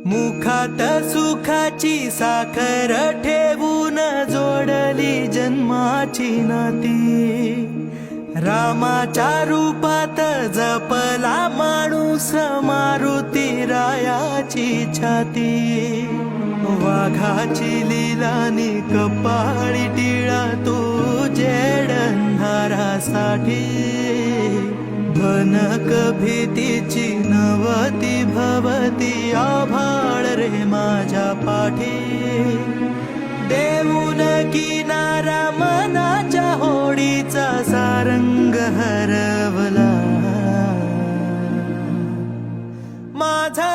मुखात सुखाची साखर ठेवून जोडली जन्माची नाती, रामाच्या रूपात जपला माणूस मारुती रायाची छाती। वाघाची लीलानी कपाळी टिळा तू जेडंधारासाठी, भनक भीतीची नवती भवती आभाळ रे माझ्या पाठी। देऊन किनारा मनाच्या होडीचा सारंग हरवला, माझा